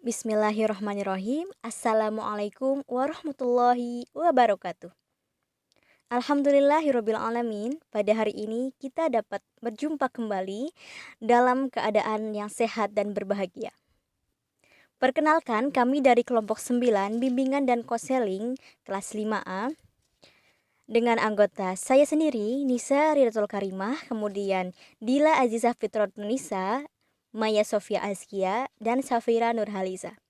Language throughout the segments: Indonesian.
Bismillahirrahmanirrahim. Assalamualaikum warahmatullahi wabarakatuh. Alhamdulillahirrabbilalamin. Pada hari ini kita dapat berjumpa kembali dalam keadaan yang sehat dan berbahagia. Perkenalkan, kami dari kelompok 9 Bimbingan dan Konseling kelas 5A dengan anggota saya sendiri, Nisa Ridatul Karimah, kemudian Dila Azizah Fitrotunisa, Maya Sofia Azkia, dan Safira Nurhaliza.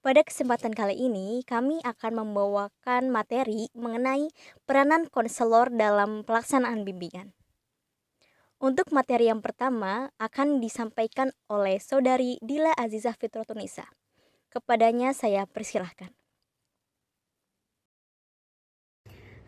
Pada kesempatan kali ini, kami akan membawakan materi mengenai peranan konselor dalam pelaksanaan bimbingan. Untuk materi yang pertama akan disampaikan oleh Saudari Dila Azizah Fitrotunisa. Kepadanya saya persilahkan.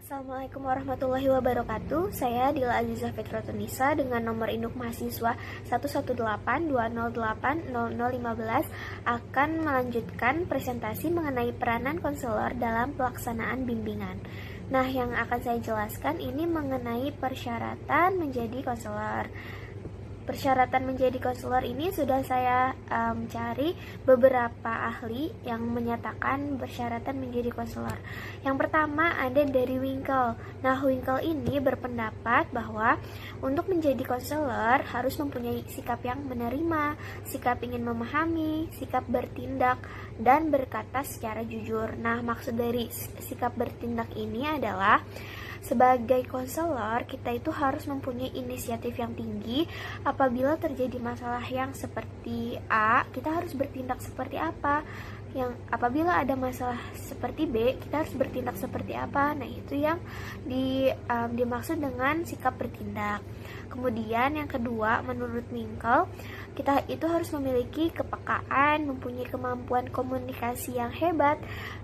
Assalamualaikum warahmatullahi wabarakatuh. Saya Dila Azizah Fitrotunisa dengan nomor induk mahasiswa 11820800015 akan melanjutkan presentasi mengenai peranan konselor dalam pelaksanaan bimbingan. Nah, yang akan saya jelaskan ini mengenai persyaratan menjadi konselor. Persyaratan menjadi konselor ini sudah saya cari beberapa ahli yang menyatakan persyaratan menjadi konselor. Yang pertama ada dari Winkel. Nah, Winkel ini berpendapat bahwa untuk menjadi konselor harus mempunyai sikap yang menerima, sikap ingin memahami, sikap bertindak, dan berkata secara jujur. Nah, maksud dari sikap bertindak ini adalah sebagai konselor, kita itu harus mempunyai inisiatif yang tinggi. Apabila terjadi masalah yang seperti A, kita harus bertindak seperti apa? Yang apabila ada masalah seperti B, kita harus bertindak seperti apa? Nah, itu yang dimaksud dengan sikap bertindak. Kemudian yang kedua, menurut Winkel, kita itu harus memiliki kepekaan, mempunyai kemampuan komunikasi yang hebat,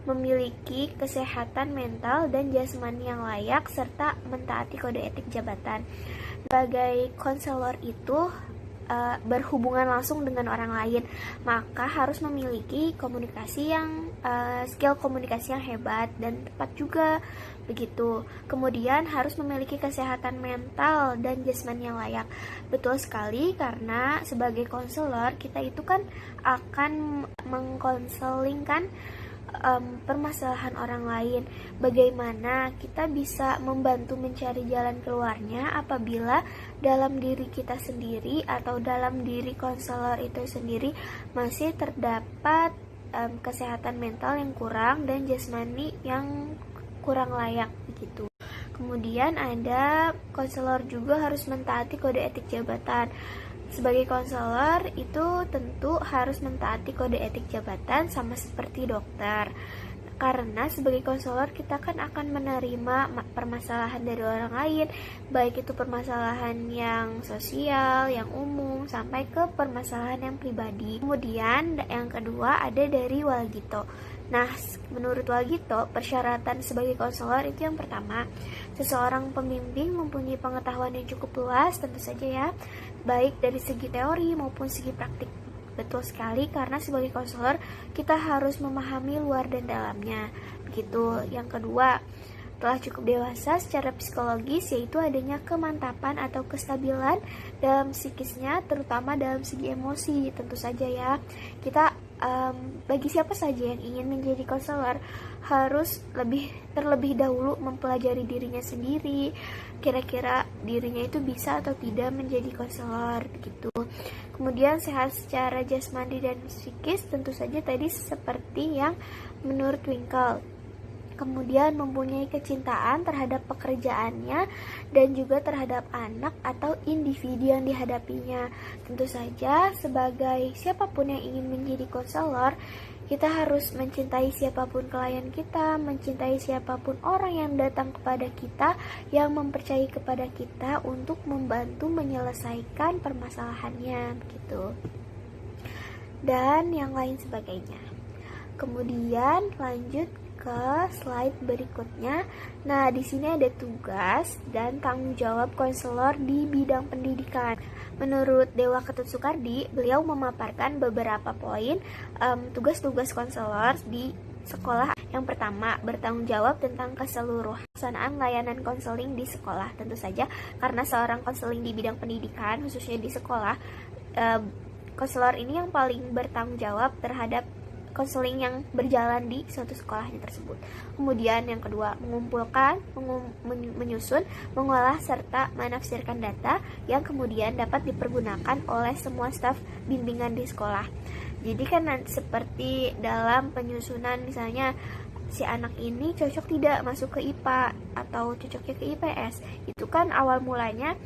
memiliki kesehatan mental dan jasmani yang layak, serta mentaati kode etik jabatan. Sebagai konselor itu berhubungan langsung dengan orang lain, maka harus memiliki komunikasi yang skill komunikasi yang hebat dan tepat juga begitu. Kemudian harus memiliki kesehatan mental dan jasmani yang layak. Betul sekali, karena sebagai konselor kita itu kan akan mengkonselingkan permasalahan orang lain. Bagaimana kita bisa membantu mencari jalan keluarnya apabila dalam diri kita sendiri atau dalam diri konselor itu sendiri masih terdapat kesehatan mental yang kurang dan jasmani yang kurang layak begitu. Kemudian ada konselor juga harus mentaati kode etik jabatan. Sebagai konselor itu tentu harus mentaati kode etik jabatan sama seperti dokter. Karena sebagai konselor kita kan akan menerima permasalahan dari orang lain, baik itu permasalahan yang sosial, yang umum, sampai ke permasalahan yang pribadi. Kemudian yang kedua ada dari Walgito. Nah, menurut Walgito, persyaratan sebagai konselor itu yang pertama, seseorang pembimbing mempunyai pengetahuan yang cukup luas, tentu saja ya, baik dari segi teori maupun segi praktik. Betul sekali, karena sebagai konselor kita harus memahami luar dan dalamnya. Begitu. Yang kedua, telah cukup dewasa secara psikologis, yaitu adanya kemantapan atau kestabilan dalam psikisnya, terutama dalam segi emosi. Tentu saja ya, kita bagi siapa saja yang ingin menjadi konselor harus terlebih dahulu mempelajari dirinya sendiri, kira-kira dirinya itu bisa atau tidak menjadi konselor gitu. Kemudian sehat secara jasmani dan psikis, tentu saja tadi seperti yang menurut Winkel. Kemudian mempunyai kecintaan terhadap pekerjaannya dan juga terhadap anak atau individu yang dihadapinya. Tentu saja sebagai siapapun yang ingin menjadi konselor, kita harus mencintai siapapun klien kita, mencintai siapapun orang yang datang kepada kita, yang mempercayai kepada kita untuk membantu menyelesaikan permasalahannya gitu. Dan yang lain sebagainya. Kemudian lanjut ke slide berikutnya. Nah, di sini ada tugas dan tanggung jawab konselor di bidang pendidikan. Menurut Dewa Ketut Soekardi, beliau memaparkan beberapa poin tugas-tugas konselor di sekolah. Yang pertama, bertanggung jawab tentang keseluruhan pelaksanaan layanan konseling di sekolah. Tentu saja karena seorang konseling di bidang pendidikan, khususnya di sekolah, konselor ini yang paling bertanggung jawab terhadap konseling yang berjalan di suatu sekolahnya tersebut. Kemudian yang kedua, mengumpulkan, menyusun, mengolah, serta menafsirkan data yang kemudian dapat dipergunakan oleh semua staf bimbingan di sekolah. Jadi kan seperti dalam penyusunan, misalnya si anak ini cocok tidak masuk ke IPA atau cocoknya ke IPS, itu kan awal mulanya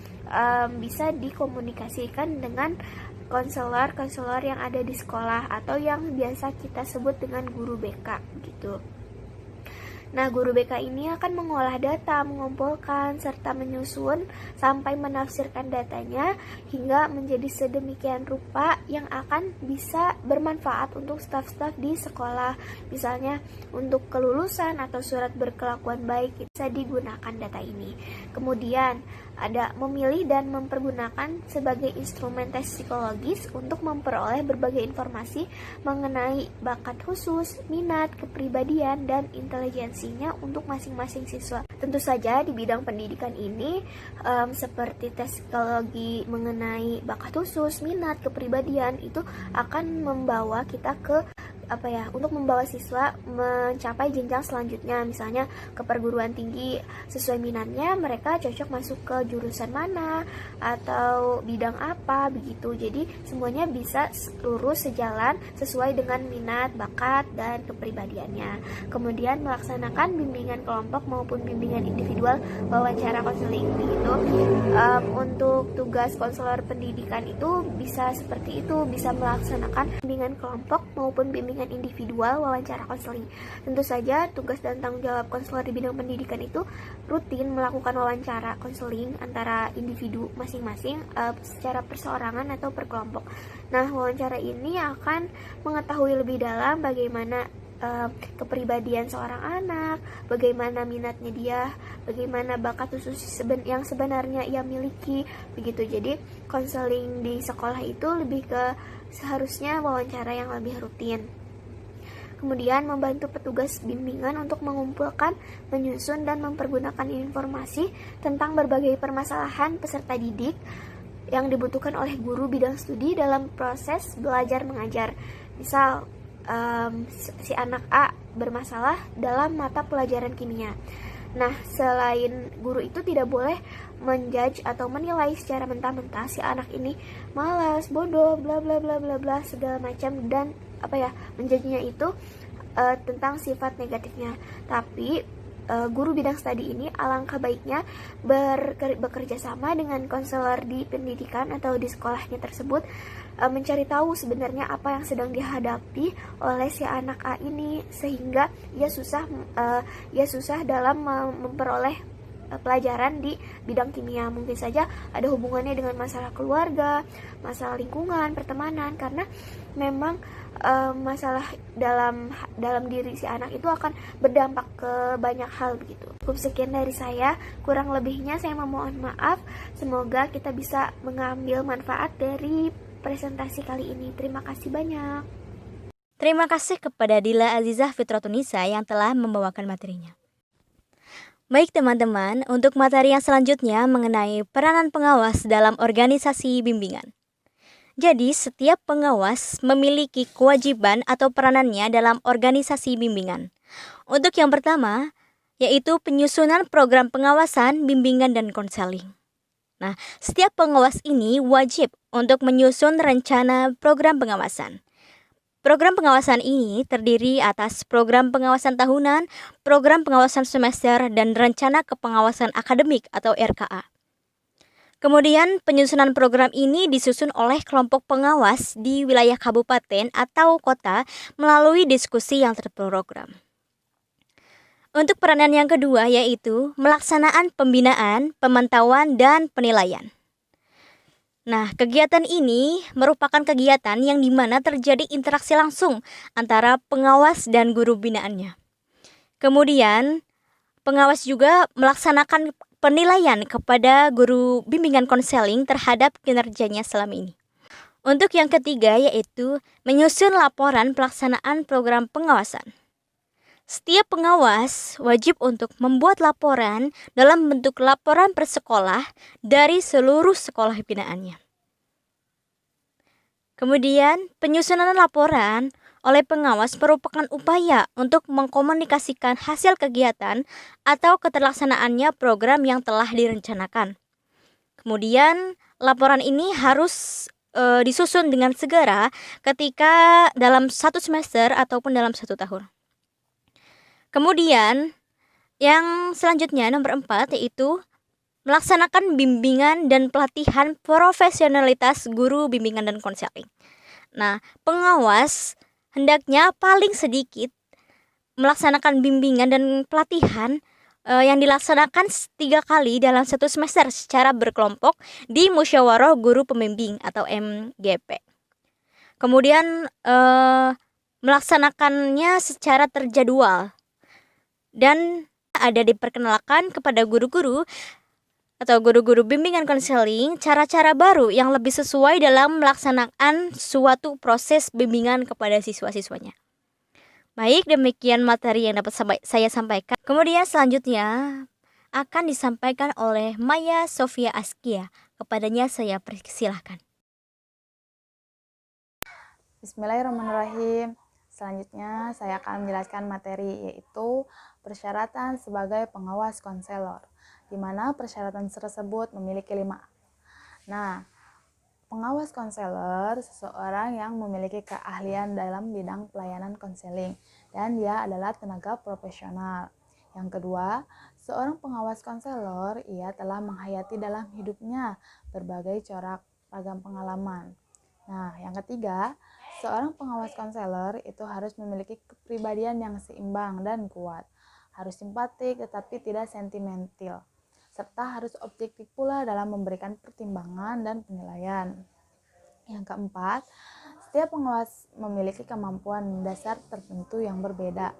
bisa dikomunikasikan dengan konselor yang ada di sekolah atau yang biasa kita sebut dengan guru BK gitu. Nah, guru BK ini akan mengolah data, mengumpulkan, serta menyusun sampai menafsirkan datanya hingga menjadi sedemikian rupa yang akan bisa bermanfaat untuk staf-staf di sekolah. Misalnya untuk kelulusan atau surat berkelakuan baik bisa digunakan data ini. Kemudian ada memilih dan mempergunakan sebagai instrumen tes psikologis untuk memperoleh berbagai informasi mengenai bakat khusus, minat, kepribadian, dan intelijensinya untuk masing-masing siswa. Tentu saja di bidang pendidikan ini seperti tes psikologi mengenai bakat khusus, minat, kepribadian itu akan membawa kita ke untuk membawa siswa mencapai jenjang selanjutnya, misalnya ke perguruan tinggi. Sesuai minatnya mereka cocok masuk ke jurusan mana atau bidang apa begitu. Jadi semuanya bisa lurus sejalan sesuai dengan minat, bakat, dan kepribadiannya. Kemudian melaksanakan bimbingan kelompok maupun bimbingan individual, wawancara konseling begitu. Untuk tugas konselor pendidikan itu bisa seperti itu, bisa melaksanakan bimbingan kelompok maupun bimbingan individual, wawancara konseling. Tentu saja tugas dan tanggung jawab konselor di bidang pendidikan itu rutin melakukan wawancara konseling antara individu masing-masing secara perseorangan atau per kelompok. Nah, wawancara ini akan mengetahui lebih dalam bagaimana kepribadian seorang anak, bagaimana minatnya dia, bagaimana bakat khusus yang sebenarnya ia miliki begitu. Jadi konseling di sekolah itu lebih ke seharusnya wawancara yang lebih rutin. Kemudian membantu petugas bimbingan untuk mengumpulkan, menyusun, dan mempergunakan informasi tentang berbagai permasalahan peserta didik yang dibutuhkan oleh guru bidang studi dalam proses belajar mengajar. Misal si anak A bermasalah dalam mata pelajaran kimia. Nah, selain guru itu tidak boleh menjudge atau menilai secara mentah-mentah si anak ini malas, bodoh, bla bla bla bla bla segala macam, dan menjadinya itu tentang sifat negatifnya. Tapi guru bidang studi ini alangkah baiknya bekerja sama dengan konselor di pendidikan atau di sekolahnya tersebut, mencari tahu sebenarnya apa yang sedang dihadapi oleh si anak A ini, sehingga ia susah dalam memperoleh pelajaran di bidang kimia. Mungkin saja ada hubungannya dengan masalah keluarga, masalah lingkungan, pertemanan, karena memang masalah dalam diri si anak itu akan berdampak ke banyak hal begitu. Cukup sekian dari saya, kurang lebihnya saya memohon maaf. Semoga kita bisa mengambil manfaat dari presentasi kali ini. Terima kasih banyak. Terima kasih kepada Dila Azizah Fitratunisa yang telah membawakan materinya. Baik teman-teman, untuk materi yang selanjutnya mengenai peranan pengawas dalam organisasi bimbingan. Jadi, setiap pengawas memiliki kewajiban atau peranannya dalam organisasi bimbingan. Untuk yang pertama, yaitu penyusunan program pengawasan, bimbingan, dan konseling. Nah, setiap pengawas ini wajib untuk menyusun rencana program pengawasan. Program pengawasan ini terdiri atas program pengawasan tahunan, program pengawasan semester, dan rencana kepengawasan akademik atau RKA. Kemudian penyusunan program ini disusun oleh kelompok pengawas di wilayah kabupaten atau kota melalui diskusi yang terprogram. Untuk peranan yang kedua yaitu melaksanaan pembinaan, pemantauan, dan penilaian. Nah, kegiatan ini merupakan kegiatan yang dimana terjadi interaksi langsung antara pengawas dan guru binaannya. Kemudian, pengawas juga melaksanakan penilaian kepada guru bimbingan konseling terhadap kinerjanya selama ini. Untuk yang ketiga yaitu menyusun laporan pelaksanaan program pengawasan. Setiap pengawas wajib untuk membuat laporan dalam bentuk laporan per sekolah dari seluruh sekolah binaannya. Kemudian, penyusunan laporan oleh pengawas merupakan upaya untuk mengkomunikasikan hasil kegiatan atau keterlaksanaannya program yang telah direncanakan. Kemudian, laporan ini harus disusun dengan segera ketika dalam satu semester ataupun dalam satu tahun. Kemudian, yang selanjutnya nomor 4 yaitu melaksanakan bimbingan dan pelatihan profesionalitas guru bimbingan dan konseling. Nah, pengawas hendaknya paling sedikit melaksanakan bimbingan dan pelatihan yang dilaksanakan 3 kali dalam satu semester secara berkelompok di Musyawarah Guru Pembimbing atau MGP. Kemudian melaksanakannya secara terjadwal dan ada diperkenalkan kepada guru-guru atau guru-guru bimbingan konseling cara-cara baru yang lebih sesuai dalam melaksanakan suatu proses bimbingan kepada siswa-siswanya. Baik, demikian materi yang dapat saya sampaikan. Kemudian selanjutnya akan disampaikan oleh Maya Sofia Askia. Kepadanya saya persilahkan. Bismillahirrahmanirrahim. Selanjutnya saya akan menjelaskan materi yaitu persyaratan sebagai pengawas konselor, di mana persyaratan tersebut memiliki 5. Nah, pengawas konselor seseorang yang memiliki keahlian dalam bidang pelayanan konseling dan dia adalah tenaga profesional. Yang kedua, seorang pengawas konselor ia telah menghayati dalam hidupnya berbagai corak ragam pengalaman. Nah, yang ketiga, seorang pengawas konselor itu harus memiliki kepribadian yang seimbang dan kuat, harus simpatik tetapi tidak sentimental, serta harus objektif pula dalam memberikan pertimbangan dan penilaian. Yang keempat, setiap pengawas memiliki kemampuan dasar tertentu yang berbeda.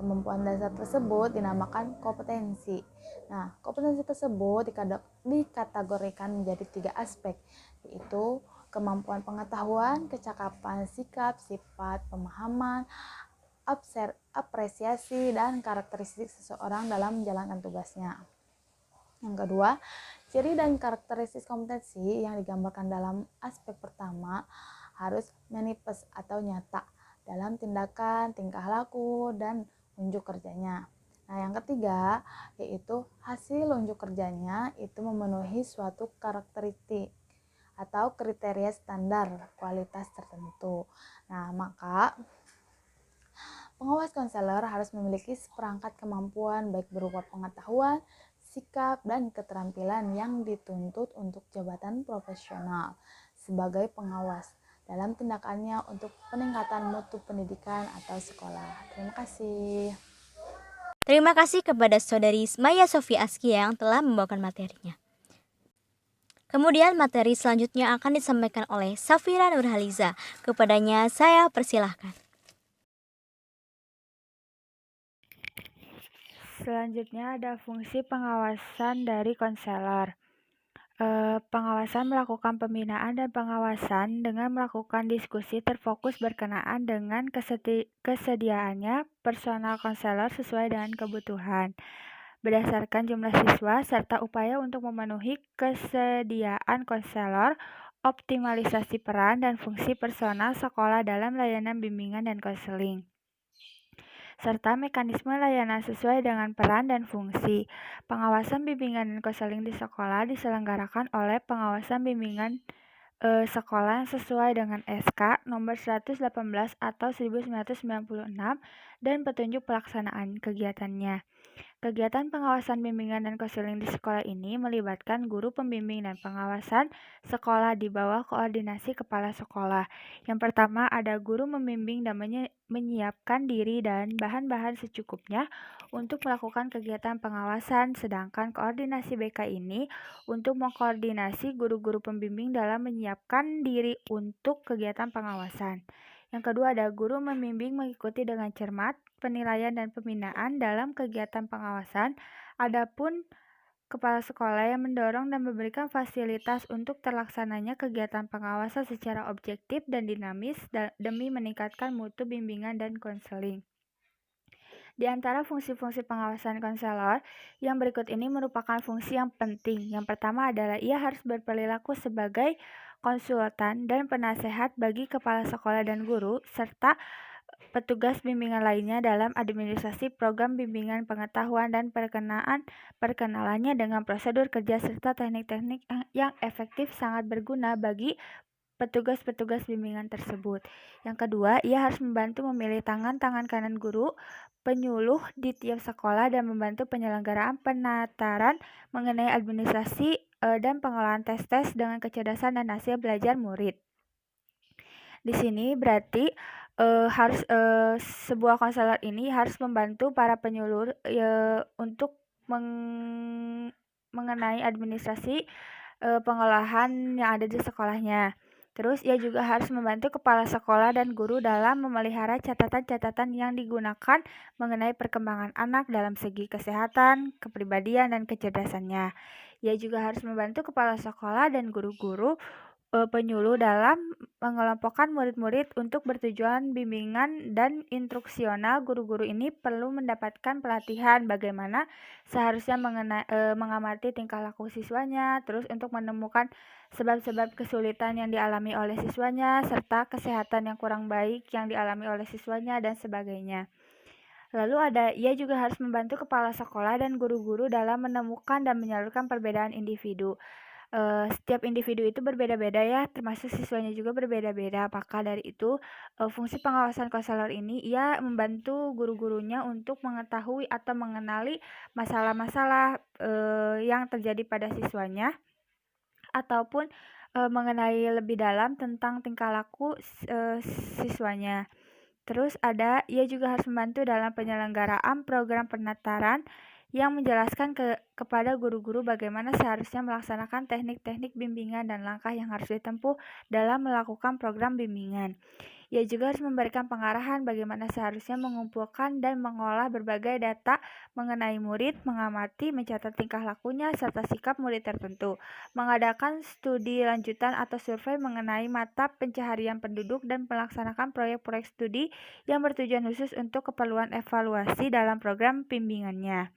Kemampuan dasar tersebut dinamakan kompetensi. Nah, kompetensi tersebut dikategorikan menjadi 3 aspek, yaitu kemampuan pengetahuan, kecakapan, sikap, sifat, pemahaman, apresiasi, dan karakteristik seseorang dalam menjalankan tugasnya. Yang kedua, ciri dan karakteristik kompetensi yang digambarkan dalam aspek pertama harus manifest atau nyata dalam tindakan, tingkah laku, dan unjuk kerjanya. Nah, yang ketiga, yaitu hasil unjuk kerjanya itu memenuhi suatu karakteristik atau kriteria standar kualitas tertentu. Nah, maka pengawas konselor harus memiliki seperangkat kemampuan baik berupa pengetahuan, sikap, dan keterampilan yang dituntut untuk jabatan profesional sebagai pengawas dalam tindakannya untuk peningkatan mutu pendidikan atau sekolah. Terima kasih. Terima kasih kepada Saudari Maya Sofia Askia yang telah membawakan materinya. Kemudian materi selanjutnya akan disampaikan oleh Safira Nurhaliza. Kepadanya saya persilahkan. Selanjutnya ada fungsi pengawasan dari konselor. Pengawasan melakukan pembinaan dan pengawasan dengan melakukan diskusi terfokus berkenaan dengan kesediaannya personal konselor sesuai dengan kebutuhan berdasarkan jumlah siswa serta upaya untuk memenuhi kesediaan konselor, optimalisasi peran dan fungsi personal sekolah dalam layanan bimbingan dan konseling, serta mekanisme layanan sesuai dengan peran dan fungsi. Pengawasan bimbingan dan konseling di sekolah diselenggarakan oleh pengawasan bimbingan sekolah sesuai dengan SK nomor 118 atau 1996 dan petunjuk pelaksanaan kegiatannya. Kegiatan pengawasan bimbingan dan konseling di sekolah ini melibatkan guru pembimbing dan pengawasan sekolah di bawah koordinasi kepala sekolah. Yang pertama ada guru membimbing dan menyiapkan diri dan bahan-bahan secukupnya untuk melakukan kegiatan pengawasan, sedangkan koordinasi BK ini untuk mengkoordinasi guru-guru pembimbing dalam menyiapkan diri untuk kegiatan pengawasan. Yang kedua ada guru membimbing mengikuti dengan cermat penilaian dan pembinaan dalam kegiatan pengawasan. Adapun kepala sekolah yang mendorong dan memberikan fasilitas untuk terlaksananya kegiatan pengawasan secara objektif dan dinamis demi meningkatkan mutu bimbingan dan konseling. Di antara fungsi-fungsi pengawasan konselor yang berikut ini merupakan fungsi yang penting. Yang pertama adalah ia harus berperilaku sebagai konsultan, dan penasehat bagi kepala sekolah dan guru, serta petugas bimbingan lainnya dalam administrasi program bimbingan pengetahuan dan perkenalannya dengan prosedur kerja serta teknik-teknik yang efektif sangat berguna bagi petugas-petugas bimbingan tersebut. Yang kedua, ia harus membantu memilih tangan kanan guru, penyuluh di tiap sekolah dan membantu penyelenggaraan penataran mengenai administrasi dan pengolahan tes-tes dengan kecerdasan dan hasil belajar murid. Di sini berarti sebuah konselor ini harus membantu para penyuluh untuk mengenai administrasi pengolahan yang ada di sekolahnya. Terus ia juga harus membantu kepala sekolah dan guru dalam memelihara catatan-catatan yang digunakan mengenai perkembangan anak dalam segi kesehatan, kepribadian, dan kecerdasannya. Ia juga harus membantu kepala sekolah dan guru-guru penyuluh dalam mengelompokkan murid-murid untuk bertujuan bimbingan dan instruksional. Guru-guru ini perlu mendapatkan pelatihan bagaimana seharusnya mengamati tingkah laku siswanya, terus untuk menemukan sebab-sebab kesulitan yang dialami oleh siswanya, serta kesehatan yang kurang baik yang dialami oleh siswanya, dan sebagainya. Lalu ia juga harus membantu kepala sekolah dan guru-guru dalam menemukan dan menyalurkan perbedaan individu. Setiap individu itu berbeda-beda ya, termasuk siswanya juga berbeda-beda. Maka dari itu, fungsi pengawasan konselor ini ia membantu guru-gurunya untuk mengetahui atau mengenali masalah-masalah yang terjadi pada siswanya, ataupun mengenai lebih dalam tentang tingkah laku siswanya. Terus ia juga harus membantu dalam penyelenggaraan program penataran yang menjelaskan kepada guru-guru bagaimana seharusnya melaksanakan teknik-teknik bimbingan dan langkah yang harus ditempuh dalam melakukan program bimbingan. Ia juga harus memberikan pengarahan bagaimana seharusnya mengumpulkan dan mengolah berbagai data mengenai murid, mengamati, mencatat tingkah lakunya, serta sikap murid tertentu, mengadakan studi lanjutan atau survei mengenai mata pencaharian penduduk, dan melaksanakan proyek-proyek studi yang bertujuan khusus untuk keperluan evaluasi dalam program bimbingannya.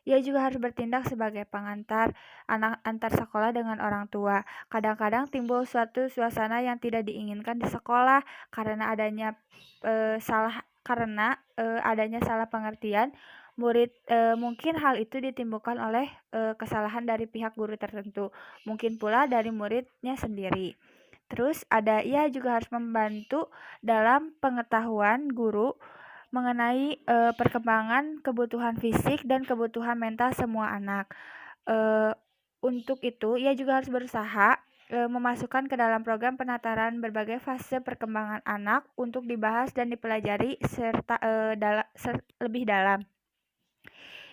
Ia juga harus bertindak sebagai pengantar anak antar sekolah dengan orang tua. Kadang-kadang timbul suatu suasana yang tidak diinginkan di sekolah karena adanya salah pengertian murid. Mungkin hal itu ditimbulkan oleh kesalahan dari pihak guru tertentu, mungkin pula dari muridnya sendiri. Terus ia juga harus membantu dalam pengetahuan guru mengenai perkembangan kebutuhan fisik dan kebutuhan mental semua anak. Untuk itu, ia juga harus berusaha memasukkan ke dalam program penataran berbagai fase perkembangan anak untuk dibahas dan dipelajari serta lebih dalam.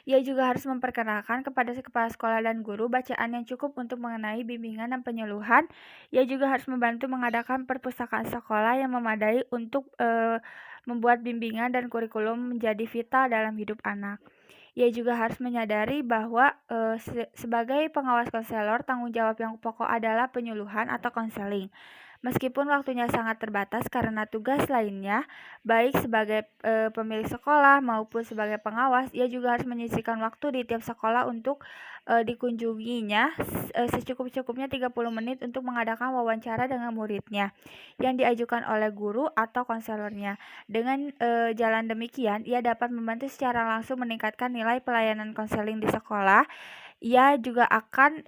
Ia juga harus memperkenalkan kepada kepala sekolah dan guru bacaan yang cukup untuk mengenai bimbingan dan penyuluhan. Ia juga harus membantu mengadakan perpustakaan sekolah yang memadai untuk membuat bimbingan dan kurikulum menjadi vital dalam hidup anak. Ia juga harus menyadari bahwa sebagai pengawas konselor, tanggung jawab yang pokok adalah penyuluhan atau konseling. Meskipun waktunya sangat terbatas karena tugas lainnya, baik sebagai pemilik sekolah maupun sebagai pengawas, ia juga harus menyisihkan waktu di tiap sekolah untuk dikunjunginya secukup-cukupnya 30 menit untuk mengadakan wawancara dengan muridnya yang diajukan oleh guru atau konselornya. Dengan jalan demikian, ia dapat membantu secara langsung meningkatkan nilai pelayanan konseling di sekolah. Ia juga akan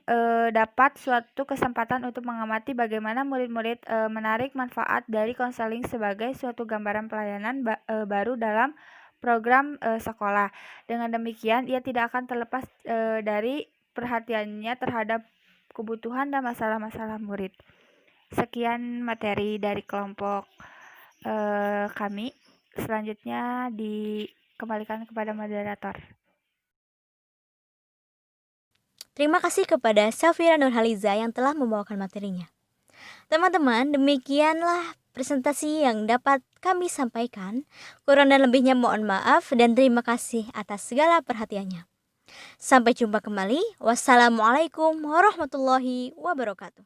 dapat suatu kesempatan untuk mengamati bagaimana murid-murid menarik manfaat dari konseling sebagai suatu gambaran pelayanan baru dalam program sekolah. Dengan demikian, ia tidak akan terlepas dari perhatiannya terhadap kebutuhan dan masalah-masalah murid. Sekian materi dari kelompok kami. Selanjutnya dikembalikan kepada moderator. Terima kasih kepada Safira Nurhaliza yang telah membawakan materinya. Teman-teman, demikianlah presentasi yang dapat kami sampaikan. Kurang dan lebihnya mohon maaf dan terima kasih atas segala perhatiannya. Sampai jumpa kembali. Wassalamualaikum warahmatullahi wabarakatuh.